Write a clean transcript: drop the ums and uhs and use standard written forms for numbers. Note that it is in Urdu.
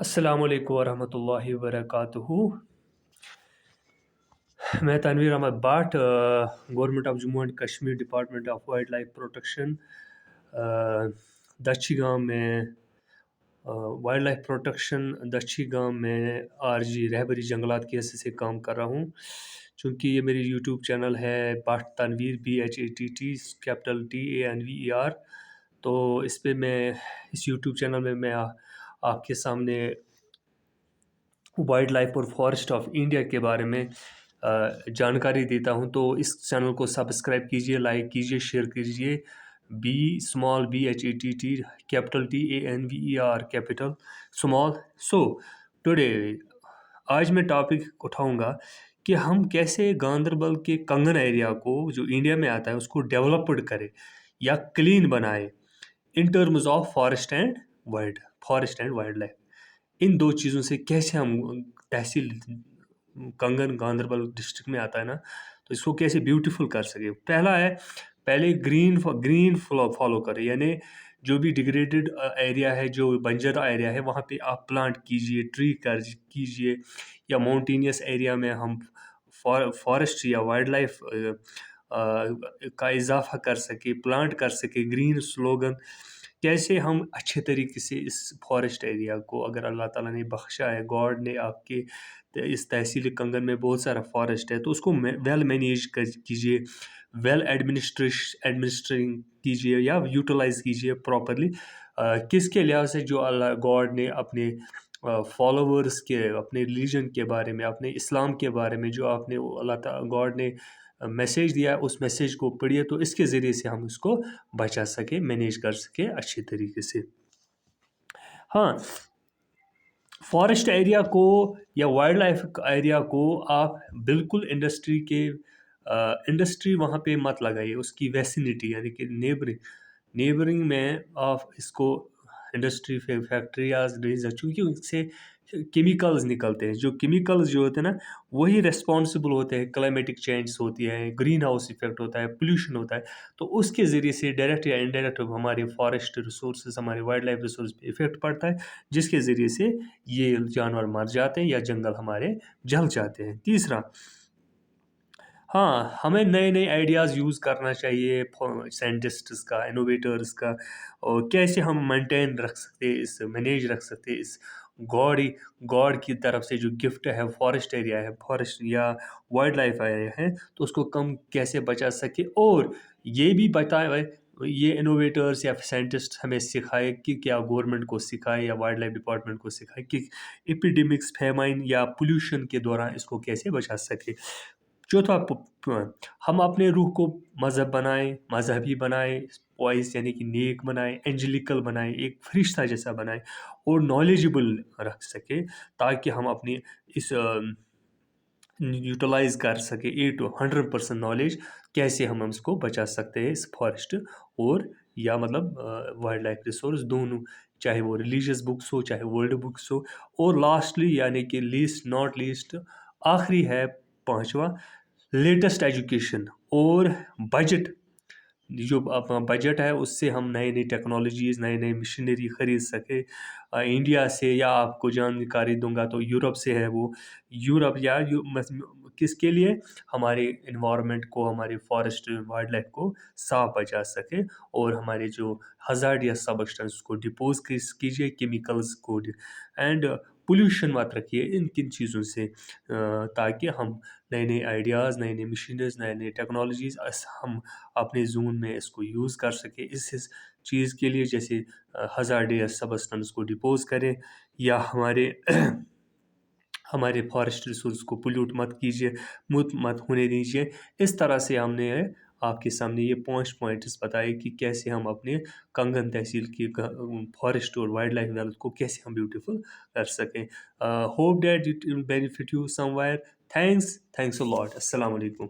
السلام علیکم ورحمۃ اللہ وبرکاتہ. میں Tanveer Ahmad Butt, government of Jammu and Kashmir, department of wildlife protection, Dachigam میں wild life protection Dachigam میں RG رہبری جنگلات کی حیثیت سے کام کر رہا ہوں. چونکہ یہ میری یوٹیوب چینل ہے but Tanveer BHATT capital TANVER, تو اس پہ میں اس یوٹیوب چینل میں آپ کے سامنے وائلڈ لائف اور فارسٹ آف انڈیا کے بارے میں جانکاری دیتا ہوں. تو اس چینل کو سبسکرائب کیجئے, لائک کیجئے, شیئر کیجئے. BHATT capital TANVER capital small. So today آج میں ٹاپک اٹھاؤں گا کہ ہم کیسے گاندربل کے کنگن ایریا کو جو انڈیا میں آتا ہے اس کو ڈیولپڈ کرے یا کلین بنائے in terms of forest and wildlife. ان دو چیزوں سے کیسے ہم تحصیل کنگن گاندربل ڈسٹرکٹ میں آتا ہے نا, تو اس کو کیسے بیوٹیفل کر سکے. پہلا ہے, پہلے گرین فالو کرے, یعنی جو بھی ڈیگریڈڈ ایریا ہے, جو بنجر ایریا ہے, وہاں پہ آپ پلانٹ کیجئے, ٹری کیجئے, یا ماؤنٹینیس ایریا میں ہم فارسٹ یا وائلڈ لائف کا اضافہ کر سکے, پلانٹ کر سکے. گرین سلوگن کیسے ہم اچھے طریقے سے اس فارسٹ ایریا کو, اگر اللہ تعالیٰ نے بخشا ہے, گاڈ نے آپ کے اس تحصیل کنگن میں بہت سارا فارسٹ ہے, تو اس کو ویل مینیج کیجئے, ویل ایڈمنسٹرنگ کیجئے یا یوٹیلائز کیجئے پراپرلی. کس کے لحاظ سے جو اللہ گاڈ نے اپنے فالوورس کے, اپنے ریلیجن کے بارے میں, اپنے اسلام کے بارے میں جو آپ نے اللہ تعالیٰ گاڈ نے میسیج دیا, اس میسیج کو پڑھیے, تو اس کے ذریعے سے ہم اس کو بچا سکے, مینیج کر سکے اچھے طریقے سے. ہاں, فارسٹ ایریا کو یا وائلڈ لائف ایریا کو آپ بالکل انڈسٹری وہاں پہ مت لگائیے. اس کی ویسینٹی یعنی کہ نیبرنگ میں آپ اس کو انڈسٹری فیکٹریاز نہیں, چونکہ ان سے کیمیکلز نکلتے ہیں. جو کیمیکلز جو ہوتے ہیں نا, وہی ریسپانسبل ہوتے ہیں. کلائمیٹک چینجز ہوتی ہے, گرین ہاؤس ایفیکٹ ہوتا ہے, پولیوشن ہوتا ہے, تو اس کے ذریعے سے ڈائریکٹ یا انڈائریکٹ ہمارے فارسٹ ریسورسز, ہمارے وائلڈ لائف ریسورس پہ افیکٹ پڑتا ہے, جس کے ذریعے سے یہ جانور مر جاتے ہیں یا جنگل ہمارے جل جاتے ہیں. تیسرا, ہاں, ہمیں نئے نئے آئیڈیاز یوز کرنا چاہیے سائنٹسٹس کا, انوویٹرز کا, اور کیسے ہم مینٹین رکھ سکتے, اس مینیج رکھ سکتے اس گاڈ کی طرف سے جو گفٹ ہے فارسٹ ایریا ہے, فارسٹ یا وائلڈ لائف ایریا ہے, تو اس کو کم کیسے بچا سکے. اور یہ بھی بتائے, یہ انوویٹرز یا سائنٹسٹ ہمیں سکھائے کہ کیا گورنمنٹ کو سکھائے یا وائلڈ لائف ڈپارٹمنٹ کو سکھائے کہ ایپیڈیمکس, فیمائن یا پولیوشن کے دوران اس کو کیسے بچا سکے. چوتھا, ہم اپنے روح کو مذہبی بنائیں, وائس یعنی کہ نیک بنائیں, اینجلیکل بنائیں, ایک فرشتہ جیسا بنائیں, اور نالجبل رکھ سکے, تاکہ ہم اپنی اس یوٹیلائز کر سکے 100% نالج, کیسے ہم اس کو بچا سکتے ہیں اس فارسٹ اور یا مطلب وائلڈ لائف ریسورس دونوں, چاہے وہ ریلیجیس بکس ہو, چاہے ورلڈ بکس ہو. اور لاسٹلی یعنی کہ لیسٹ ناٹ لیسٹ, آخری ہے پانچواں, لیٹسٹ ایجوکیشن اور بجٹ. جو اپنا بجٹ ہے اس سے ہم نئی نئی ٹیکنالوجیز, نئی نئی مشینری خرید سکے انڈیا سے. یا آپ کو جانکاری دوں گا تو یورپ سے ہے, وہ یورپ یا کس کے لیے, ہمارے انوائرمنٹ کو, ہمارے فارسٹ وائلڈ لائف کو صاف بچا سکے, اور ہمارے جو ہزارڈ یا سبسٹنس کو ڈپوز کیجیے, کیمیکلز کو, اینڈ پولیوشن مت رکھیے ان کن چیزوں سے, تاکہ ہم نئے نئے آئیڈیاز, نئے نئے مشینریز, نئے نئے ٹیکنالوجیز ہم اپنے زون میں اس کو یوز کر سکیں اس چیز کے لیے, جیسے ہزارڈ یا سبسٹنس کو ڈپوز کریں, یا ہمارے فارسٹ ریسورس کو پولیوٹ مت کیجیے, مت ہونے دیجیے. اس طرح سے ہم نے آپ کے سامنے یہ 5 پوائنٹس بتائے کہ کیسے ہم اپنے کنگن تحصیل کی فارسٹ اور وائلڈ لائف ویلتھ کو کیسے ہم بیوٹیفل کر سکیں. Hope that it will benefit you somewhere. Thanks a lot. السلام علیکم.